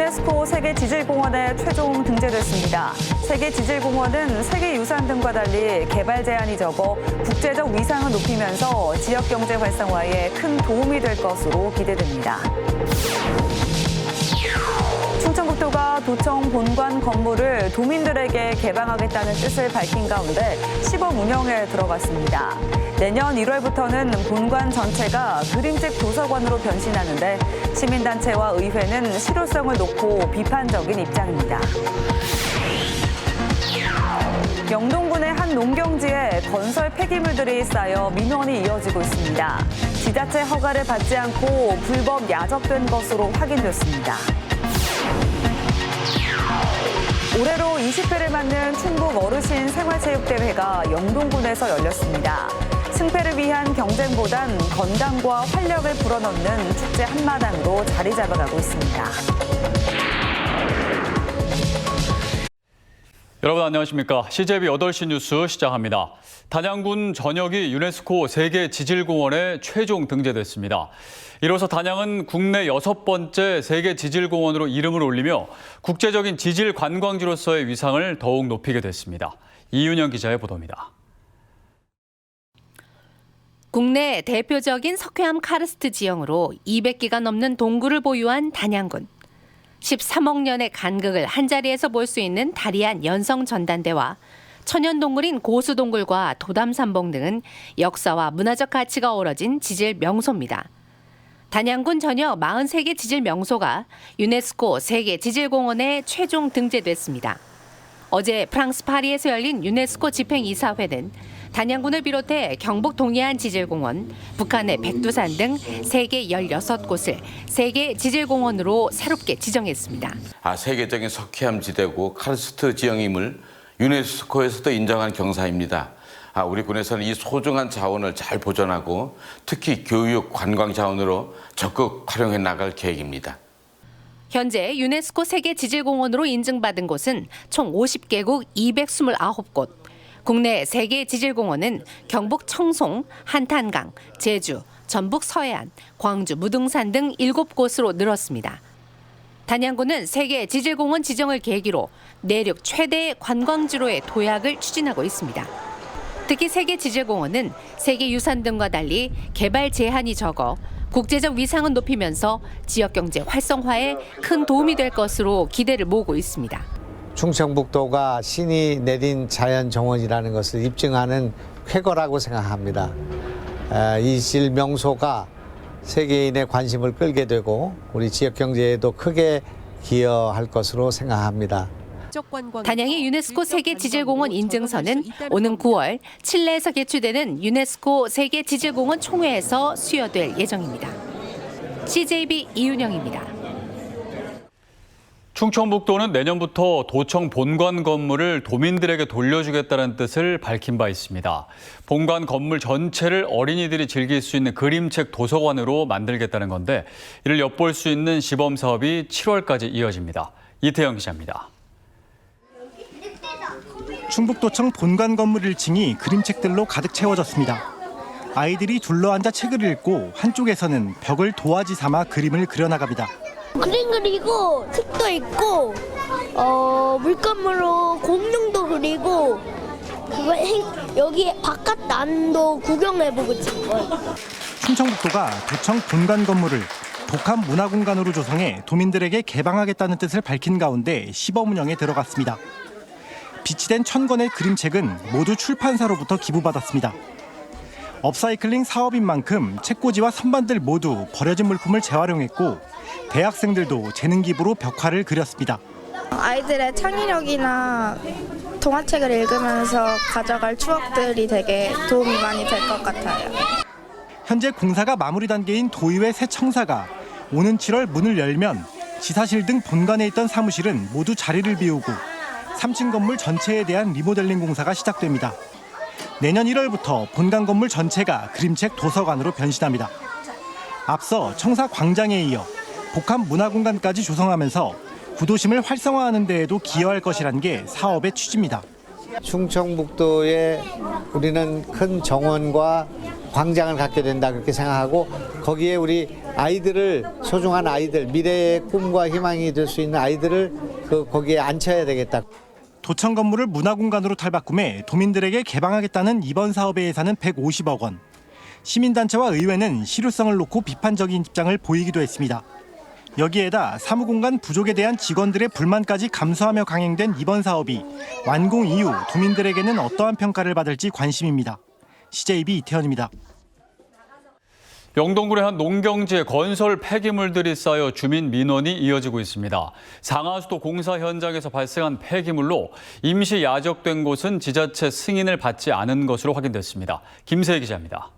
유네스코 세계지질공원에 최종 등재됐습니다. 세계지질공원은 세계유산 등과 달리 개발 제한이 적어 국제적 위상을 높이면서 지역경제 활성화에 큰 도움이 될 것으로 기대됩니다. 충청북도가 도청 본관 건물을 도민들에게 개방하겠다는 뜻을 밝힌 가운데 시범 운영에 들어갔습니다. 내년 1월부터는 본관 전체가 그림책 도서관으로 변신하는데 시민단체와 의회는 실효성을 놓고 비판적인 입장입니다. 영동군의 한 농경지에 건설 폐기물들이 쌓여 민원이 이어지고 있습니다. 지자체 허가를 받지 않고 불법 야적된 것으로 확인됐습니다. 올해로 20회를 맞는 충북 어르신 생활체육대회가 영동군에서 열렸습니다. 승패를 위한 경쟁보단 건강과 활력을 불어넣는 축제 한마당으로 자리 잡아가고 있습니다. 여러분 안녕하십니까. CJB 8시 뉴스 시작합니다. 단양군 전역이 유네스코 세계지질공원에 최종 등재됐습니다. 이로써 단양은 국내 6번째 세계지질공원으로 이름을 올리며 국제적인 지질 관광지로서의 위상을 더욱 높이게 됐습니다. 이윤영 기자의 보도입니다. 국내 대표적인 석회암 카르스트 지형으로 200기가 넘는 동굴을 보유한 단양군. 13억 년의 간극을 한자리에서 볼 수 있는 다리안 연성전단대와 천연동굴인 고수동굴과 도담산봉 등은 역사와 문화적 가치가 어우러진 지질 명소입니다. 단양군 전역 43개 지질 명소가 유네스코 세계지질공원에 최종 등재됐습니다. 어제 프랑스 파리에서 열린 유네스코 집행이사회는 단양군을 비롯해 경북 동해안 지질공원, 북한의 백두산 등 세계 16곳을 세계지질공원으로 새롭게 지정했습니다. 세계적인 석회암 지대고 카르스트 지형임을 유네스코에서도 인정한 경사입니다. 우리 군에서는 이 소중한 자원을 잘 보존하고 특히 교육, 관광 자원으로 적극 활용해 나갈 계획입니다. 현재 유네스코 세계지질공원으로 인증받은 곳은 총 50개국 229곳. 국내 세계지질공원은 경북 청송, 한탄강, 제주, 전북 서해안, 광주 무등산 등 7곳으로 늘었습니다. 단양군은 세계지질공원 지정을 계기로 내륙 최대 관광지로의 도약을 추진하고 있습니다. 특히 세계지질공원은 세계유산 등과 달리 개발 제한이 적어 국제적 위상은 높이면서 지역경제 활성화에 큰 도움이 될 것으로 기대를 모으고 있습니다. 충청북도가 신이 내린 자연정원이라는 것을 입증하는 쾌거라고 생각합니다. 이 질 명소가 세계인의 관심을 끌게 되고 우리 지역경제에도 크게 기여할 것으로 생각합니다. 단양의 유네스코 세계지질공원 인증서는 오는 9월 칠레에서 개최되는 유네스코 세계지질공원 총회에서 수여될 예정입니다. CJB 이윤영입니다. 충청북도는 내년부터 도청 본관 건물을 도민들에게 돌려주겠다는 뜻을 밝힌 바 있습니다. 본관 건물 전체를 어린이들이 즐길 수 있는 그림책 도서관으로 만들겠다는 건데 이를 엿볼 수 있는 시범 사업이 7월까지 이어집니다. 이태영 기자입니다. 충북도청 본관 건물 1층이 그림책들로 가득 채워졌습니다. 아이들이 둘러앉아 책을 읽고 한쪽에서는 벽을 도화지 삼아 그림을 그려나갑니다. 그림 그리고 책도 읽고 물감으로 공룡도 그리고 여기 바깥 난도 구경해보고 찍은 거예요. 충청북도가 도청 본관 건물을 복합 문화공간으로 조성해 도민들에게 개방하겠다는 뜻을 밝힌 가운데 시범 운영에 들어갔습니다. 비치된 1000권의 그림책은 모두 출판사로부터 기부받았습니다. 업사이클링 사업인 만큼 책꽂이와 선반들 모두 버려진 물품을 재활용했고 대학생들도 재능 기부로 벽화를 그렸습니다. 아이들의 창의력이나 동화책을 읽으면서 가져갈 추억들이 되게 도움이 많이 될 것 같아요. 현재 공사가 마무리 단계인 도의회 새 청사가 오는 7월 문을 열면 지사실 등 본관에 있던 사무실은 모두 자리를 비우고 3층 건물 전체에 대한 리모델링 공사가 시작됩니다. 내년 1월부터 본관 건물 전체가 그림책 도서관으로 변신합니다. 앞서 청사 광장에 이어 복합 문화공간까지 조성하면서 구도심을 활성화하는 데에도 기여할 것이라는 게 사업의 취지입니다. 충청북도에 우리는 큰 정원과 광장을 갖게 된다 그렇게 생각하고 거기에 우리 아이들을 소중한 아이들 미래의 꿈과 희망이 될 수 있는 아이들을 거기에 앉혀야 되겠다. 도청 건물을 문화공간으로 탈바꿈해 도민들에게 개방하겠다는 이번 사업의 예산은 150억 원. 시민단체와 의회는 실효성을 놓고 비판적인 입장을 보이기도 했습니다. 여기에다 사무공간 부족에 대한 직원들의 불만까지 감수하며 강행된 이번 사업이 완공 이후 도민들에게는 어떠한 평가를 받을지 관심입니다. CJB 이태현입니다. 영동군의 한 농경지에 건설 폐기물들이 쌓여 주민 민원이 이어지고 있습니다. 상하수도 공사 현장에서 발생한 폐기물로 임시 야적된 곳은 지자체 승인을 받지 않은 것으로 확인됐습니다. 김세희 기자입니다.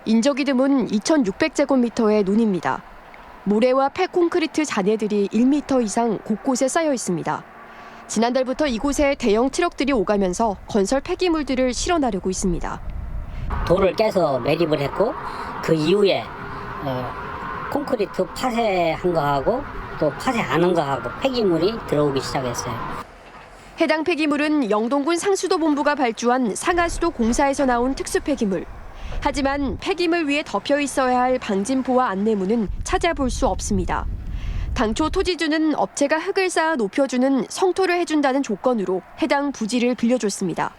인적이 드문 2,600제곱미터의 논입니다. 모래와 폐콘크리트 잔해들이 1m 이상 곳곳에 쌓여 있습니다. 지난달부터 이곳에 대형 트럭들이 오가면서 건설 폐기물들을 실어나르고 있습니다. 돌을 깨서 매립을 했고 그 이후에 콘크리트 파쇄한 거하고 또 파쇄 안 한 거하고 폐기물이 들어오기 시작했어요. 해당 폐기물은 영동군 상수도 본부가 발주한 상하수도 공사에서 나온 특수 폐기물. 하지만 폐기물 위에 덮여 있어야 할 방진포와 안내문은 찾아볼 수 없습니다. 당초 토지주는 업체가 흙을 쌓아 높여주는 성토를 해준다는 조건으로 해당 부지를 빌려줬습니다.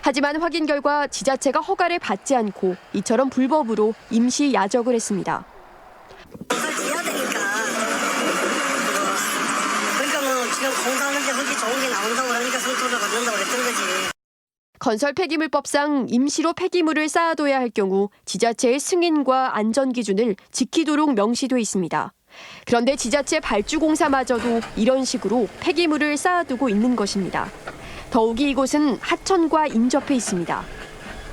하지만 확인 결과 지자체가 허가를 받지 않고 이처럼 불법으로 임시 야적을 했습니다. 해야 되니까 그러니까 뭐 지금 공사하는데 흙이 좋은 게 나온다고 그러니까 성토를 받는다고 그랬던 거지. 건설 폐기물법상 임시로 폐기물을 쌓아둬야 할 경우 지자체의 승인과 안전 기준을 지키도록 명시돼 있습니다. 그런데 지자체 발주공사마저도 이런 식으로 폐기물을 쌓아두고 있는 것입니다. 더욱이 이곳은 하천과 인접해 있습니다.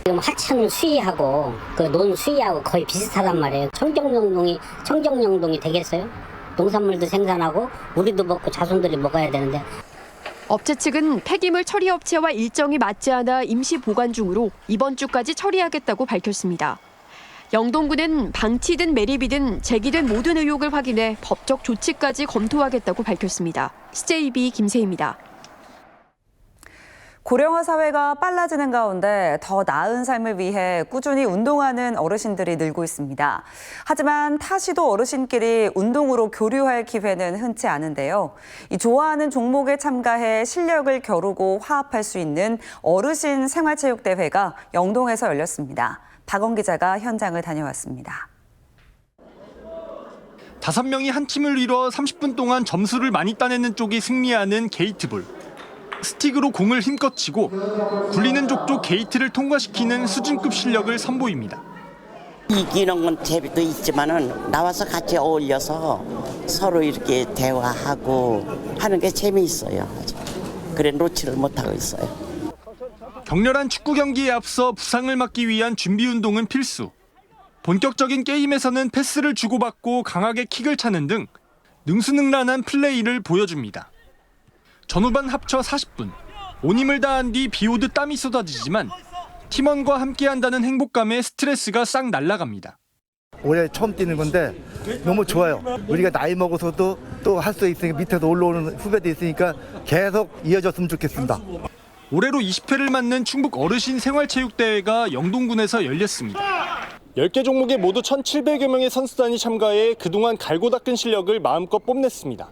지금 하천 수위하고 그 논 수위하고 거의 비슷하단 말이에요. 청정영동이 되겠어요? 농산물도 생산하고 우리도 먹고 자손들이 먹어야 되는데. 업체 측은 폐기물 처리 업체와 일정이 맞지 않아 임시 보관 중으로 이번 주까지 처리하겠다고 밝혔습니다. 영동군은 방치든 매립이든 제기된 모든 의혹을 확인해 법적 조치까지 검토하겠다고 밝혔습니다. CJB 김세희입니다. 고령화 사회가 빨라지는 가운데 더 나은 삶을 위해 꾸준히 운동하는 어르신들이 늘고 있습니다. 하지만 타시도 어르신끼리 운동으로 교류할 기회는 흔치 않은데요. 이 좋아하는 종목에 참가해 실력을 겨루고 화합할 수 있는 어르신 생활체육대회가 영동에서 열렸습니다. 박원 기자가 현장을 다녀왔습니다. 5명이 한 팀을 이뤄 30분 동안 점수를 많이 따내는 쪽이 승리하는 게이트볼. 스틱으로 공을 힘껏 치고 굴리는 족족 게이트를 통과시키는 수준급 실력을 선보입니다. 이기는 건 재미도 있지만은 나와서 같이 어울려서 서로 이렇게 대화하고 하는 게 재미있어요. 그래 놓지를 못하고 있어요. 격렬한 축구 경기에 앞서 부상을 막기 위한 준비 운동은 필수. 본격적인 게임에서는 패스를 주고받고 강하게 킥을 차는 등 능수능란한 플레이를 보여줍니다. 전후반 합쳐 40분, 온 힘을 다한 뒤 비오듯 땀이 쏟아지지만 팀원과 함께한다는 행복감에 스트레스가 싹 날아갑니다. 올해 처음 뛰는 건데 너무 좋아요. 우리가 나이 먹어서도 또 할 수 있으니까 밑에서 올라오는 후배도 있으니까 계속 이어졌으면 좋겠습니다. 올해로 20회를 맞는 충북 어르신 생활체육대회가 영동군에서 열렸습니다. 10개 종목에 모두 1,700여 명의 선수단이 참가해 그동안 갈고 닦은 실력을 마음껏 뽐냈습니다.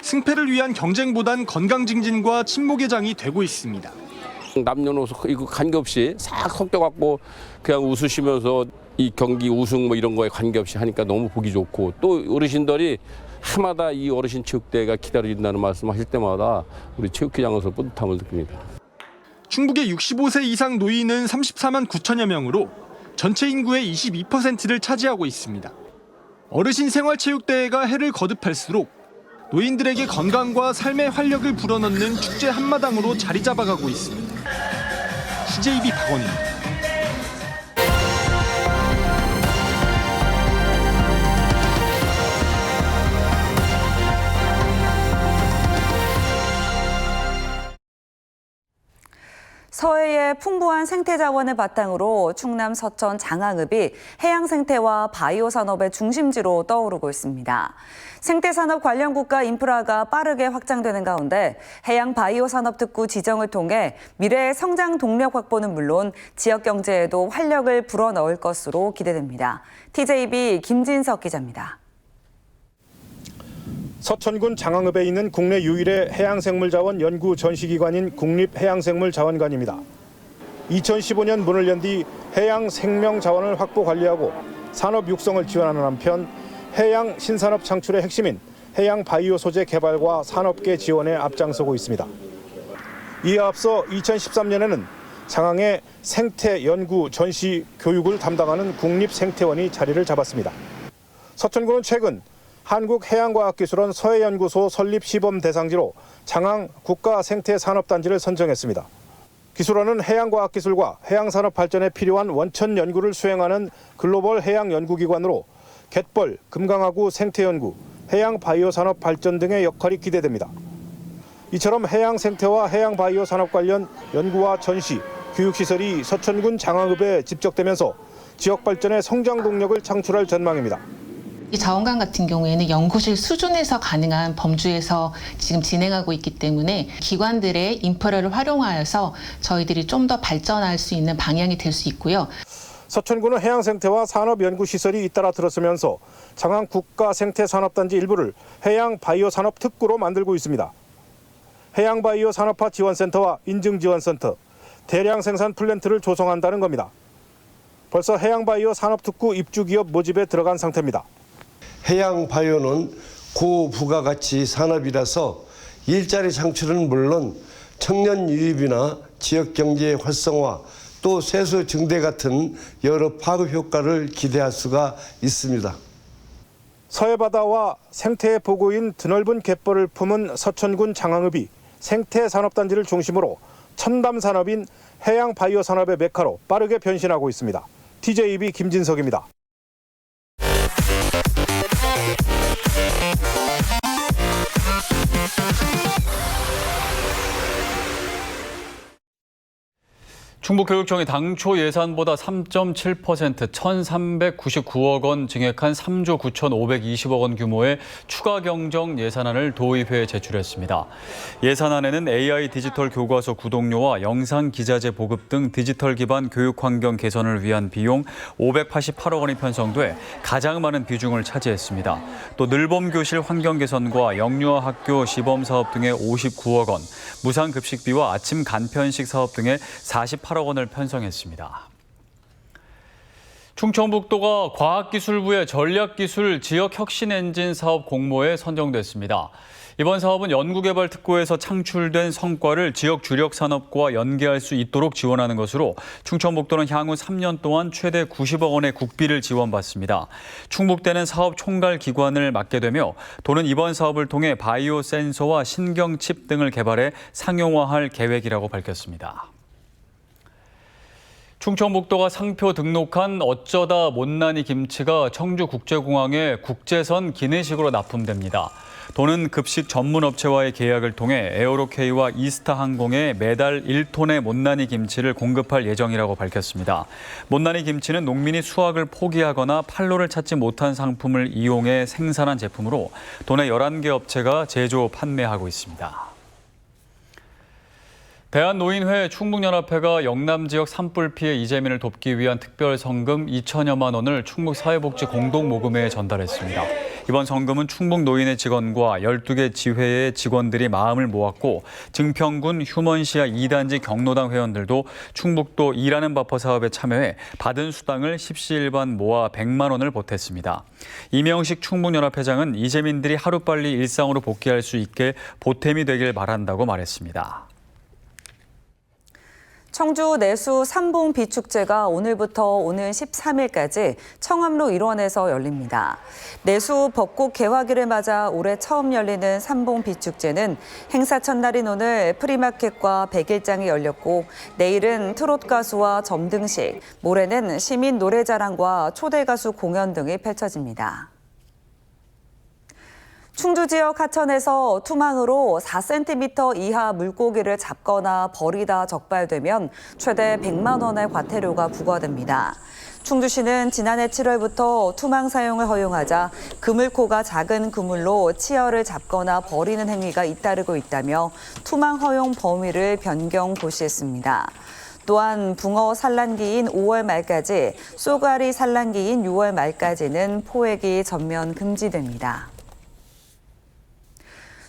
승패를 위한 경쟁보단 건강 증진과 친목의 장이 되고 있습니다. 남녀노소 이거 관계없이 싹 섞여갖고 그냥 웃으시면서 이 경기 우승 뭐 이런 거에 관계없이 하니까 너무 보기 좋고 또 어르신들이 해마다 이 어르신 체육대회가 기다려진다는 말씀하실 때마다 우리 체육회장에서 뿌듯함을 느낍니다. 충북의 65세 이상 노인은 34만 9천여 명으로 전체 인구의 22%를 차지하고 있습니다. 어르신 생활체육대회가 해를 거듭할수록 노인들에게 건강과 삶의 활력을 불어넣는 축제 한마당으로 자리 잡아가고 있습니다. CJB 박원입니다. 서해의 해양의 풍부한 생태 자원을 바탕으로 충남 서천 장항읍이 해양 생태와 바이오 산업의 중심지로 떠오르고 있습니다. 생태 산업 관련 국가 인프라가 빠르게 확장되는 가운데 해양 바이오 산업 특구 지정을 통해 미래의 성장 동력 확보는 물론 지역 경제에도 활력을 불어넣을 것으로 기대됩니다. TJB 김진석 기자입니다. 서천군 장항읍에 있는 국내 유일의 해양생물자원 연구 전시기관인 국립해양생물자원관입니다. 2015년 문을 연 뒤 해양 생명자원을 확보 관리하고 산업 육성을 지원하는 한편 해양 신산업 창출의 핵심인 해양 바이오 소재 개발과 산업계 지원에 앞장서고 있습니다. 이에 앞서 2013년에는 장항에 생태 연구 전시 교육을 담당하는 국립생태원이 자리를 잡았습니다. 서천군은 최근 한국해양과학기술원 서해연구소 설립 시범 대상지로 장항 국가생태산업단지를 선정했습니다. 기술원은 해양과학기술과 해양산업 발전에 필요한 원천 연구를 수행하는 글로벌 해양연구기관으로 갯벌, 금강하구 생태연구, 해양 바이오 산업 발전 등의 역할이 기대됩니다. 이처럼 해양 생태와 해양 바이오 산업 관련 연구와 전시, 교육시설이 서천군 장항읍에 집적되면서 지역 발전의 성장 동력을 창출할 전망입니다. 이 자원관 같은 경우에는 연구실 수준에서 가능한 범주에서 지금 진행하고 있기 때문에 기관들의 인프라를 활용하여서 저희들이 좀 더 발전할 수 있는 방향이 될 수 있고요. 서천군은 해양생태와 산업연구시설이 잇따라 들어서면서 장항 국가생태산업단지 일부를 해양바이오산업 특구로 만들고 있습니다. 해양바이오 산업화 지원센터와 인증지원센터, 대량 생산 플랜트를 조성한다는 겁니다. 벌써 해양바이오 산업특구 입주기업 모집에 들어간 상태입니다. 해양바이오는 고부가가치 산업이라서 일자리 창출은 물론 청년 유입이나 지역경제 활성화 또 세수 증대 같은 여러 파급 효과를 기대할 수가 있습니다. 서해바다와 생태의 보고인 드넓은 갯벌을 품은 서천군 장항읍이 생태산업단지를 중심으로 첨단 산업인 해양 바이오 산업의 메카로 빠르게 변신하고 있습니다. TJB 김진석입니다. 충북교육청이 당초 예산보다 3.7% 1,399억 원 증액한 3조 9,520억 원 규모의 추가 경정 예산안을 도의회에 제출했습니다. 예산안에는 AI 디지털 교과서 구독료와 영상 기자재 보급 등 디지털 기반 교육 환경 개선을 위한 비용 588억 원이 편성돼 가장 많은 비중을 차지했습니다. 또 늘봄교실 환경 개선과 영유아 학교 시범 사업 등의 59억 원, 무상급식비와 아침 간편식 사업 등의 48억 원을 편성했습니다. 충청북도가 과학기술부의 전략기술 지역혁신엔진 사업 공모에 선정됐습니다. 이번 사업은 연구개발 특구에서 창출된 성과를 지역 주력 산업과 연계할 수 있도록 지원하는 것으로 충청북도는 향후 3년 동안 최대 90억 원의 국비를 지원받습니다. 충북대는 사업 총괄 기관을 맡게 되며 도는 이번 사업을 통해 바이오 센서와 신경칩 등을 개발해 상용화할 계획이라고 밝혔습니다. 충청북도가 상표 등록한 어쩌다 못난이 김치가 청주국제공항에 국제선 기내식으로 납품됩니다. 도는 급식 전문 업체와의 계약을 통해 에어로케이와 이스타항공에 매달 1톤의 못난이 김치를 공급할 예정이라고 밝혔습니다. 못난이 김치는 농민이 수확을 포기하거나 판로를 찾지 못한 상품을 이용해 생산한 제품으로 도내 11개 업체가 제조, 판매하고 있습니다. 대한노인회 충북연합회가 영남 지역 산불 피해 이재민을 돕기 위한 특별 성금 2천여만 원을 충북사회복지 공동모금회에 전달했습니다. 이번 성금은 충북노인회 직원과 12개 지회의 직원들이 마음을 모았고 증평군 휴먼시아 2단지 경로당 회원들도 충북도 일하는 바퍼 사업에 참여해 받은 수당을 십시일반 모아 100만 원을 보탰습니다. 이명식 충북연합회장은 이재민들이 하루빨리 일상으로 복귀할 수 있게 보탬이 되길 바란다고 말했습니다. 청주 내수 삼봉 비축제가 오늘부터 오는 13일까지 청암로 일원에서 열립니다. 내수 벚꽃 개화기를 맞아 올해 처음 열리는 삼봉 비축제는 행사 첫날인 오늘 프리마켓과 백일장이 열렸고 내일은 트롯 가수와 점등식, 모레는 시민 노래자랑과 초대 가수 공연 등이 펼쳐집니다. 충주 지역 하천에서 투망으로 4cm 이하 물고기를 잡거나 버리다 적발되면 최대 100만 원의 과태료가 부과됩니다. 충주시는 지난해 7월부터 투망 사용을 허용하자 그물코가 작은 그물로 치어를 잡거나 버리는 행위가 잇따르고 있다며 투망 허용 범위를 변경 고시했습니다. 또한 붕어 산란기인 5월 말까지, 쏘가리 산란기인 6월 말까지는 포획이 전면 금지됩니다.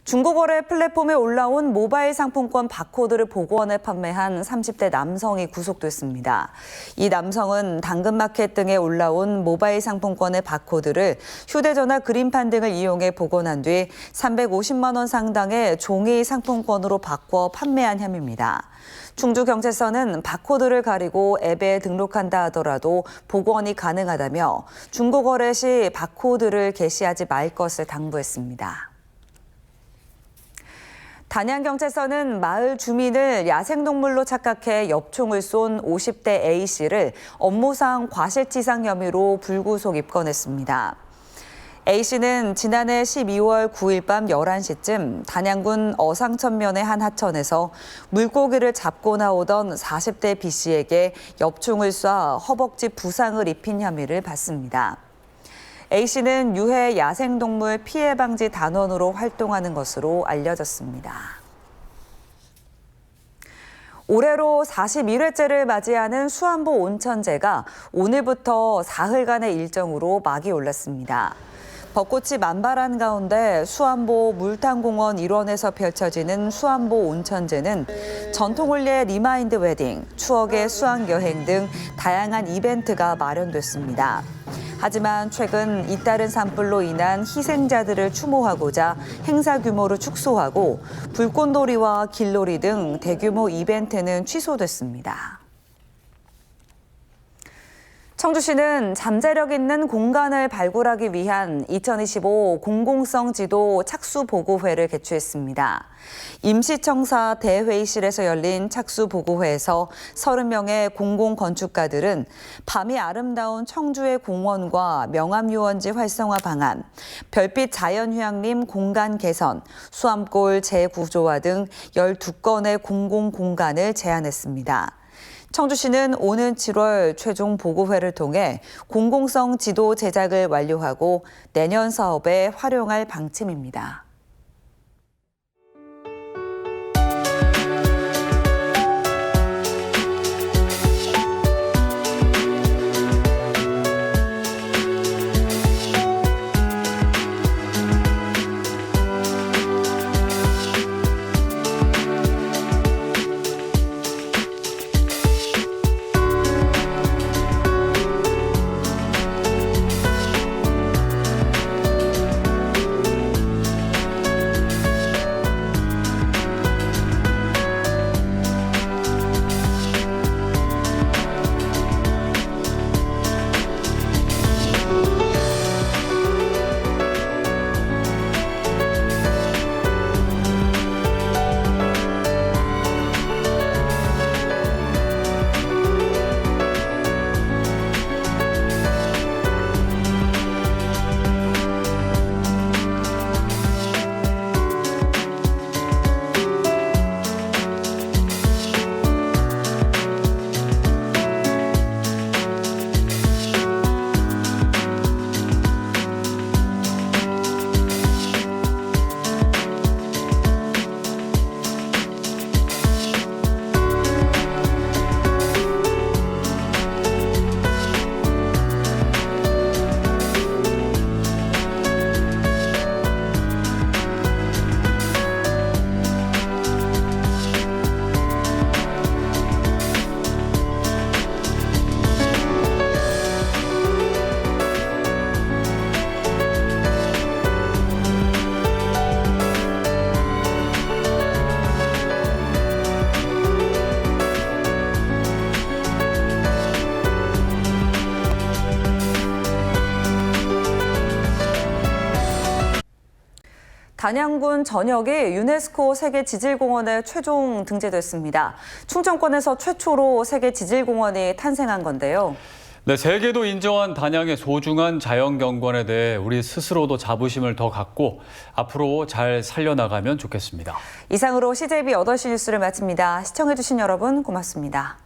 중고거래 플랫폼에 올라온 모바일 상품권 바코드를 복원해 판매한 30대 남성이 구속됐습니다. 이 남성은 당근마켓 등에 올라온 모바일 상품권의 바코드를 휴대전화 그림판 등을 이용해 복원한 뒤 350만 원 상당의 종이 상품권으로 바꿔 판매한 혐의입니다. 충주경찰서는 바코드를 가리고 앱에 등록한다 하더라도 복원이 가능하다며 중고거래 시 바코드를 게시하지 말 것을 당부했습니다. 단양경찰서는 마을 주민을 야생동물로 착각해 엽총을 쏜 50대 A씨를 업무상 과실치상 혐의로 불구속 입건했습니다. A씨는 지난해 12월 9일 밤 11시쯤 단양군 어상천면의 한 하천에서 물고기를 잡고 나오던 40대 B씨에게 엽총을 쏴 허벅지 부상을 입힌 혐의를 받습니다. A씨는 유해 야생동물 피해 방지 단원으로 활동하는 것으로 알려졌습니다. 올해로 41회째를 맞이하는 수안보 온천제가 오늘부터 사흘간의 일정으로 막이 올랐습니다. 벚꽃이 만발한 가운데 수안보 물탕공원 일원에서 펼쳐지는 수안보 온천제는 전통올리의 리마인드 웨딩, 추억의 수학여행 등 다양한 이벤트가 마련됐습니다. 하지만 최근 잇따른 산불로 인한 희생자들을 추모하고자 행사 규모를 축소하고 불꽃놀이와 길놀이 등 대규모 이벤트는 취소됐습니다. 청주시는 잠재력 있는 공간을 발굴하기 위한 2025 공공성 지도 착수 보고회를 개최했습니다. 임시청사 대회의실에서 열린 착수 보고회에서 30명의 공공건축가들은 밤이 아름다운 청주의 공원과 명암유원지 활성화 방안, 별빛 자연휴양림 공간 개선, 수암골 재구조화 등 12건의 공공공간을 제안했습니다. 청주시는 오는 7월 최종 보고회를 통해 공공성 지도 제작을 완료하고 내년 사업에 활용할 방침입니다. 단양군 전역이 유네스코 세계지질공원에 최종 등재됐습니다. 충청권에서 최초로 세계지질공원이 탄생한 건데요. 네, 세계도 인정한 단양의 소중한 자연경관에 대해 우리 스스로도 자부심을 더 갖고 앞으로 잘 살려나가면 좋겠습니다. 이상으로 CJB 8시 뉴스를 마칩니다. 시청해주신 여러분 고맙습니다.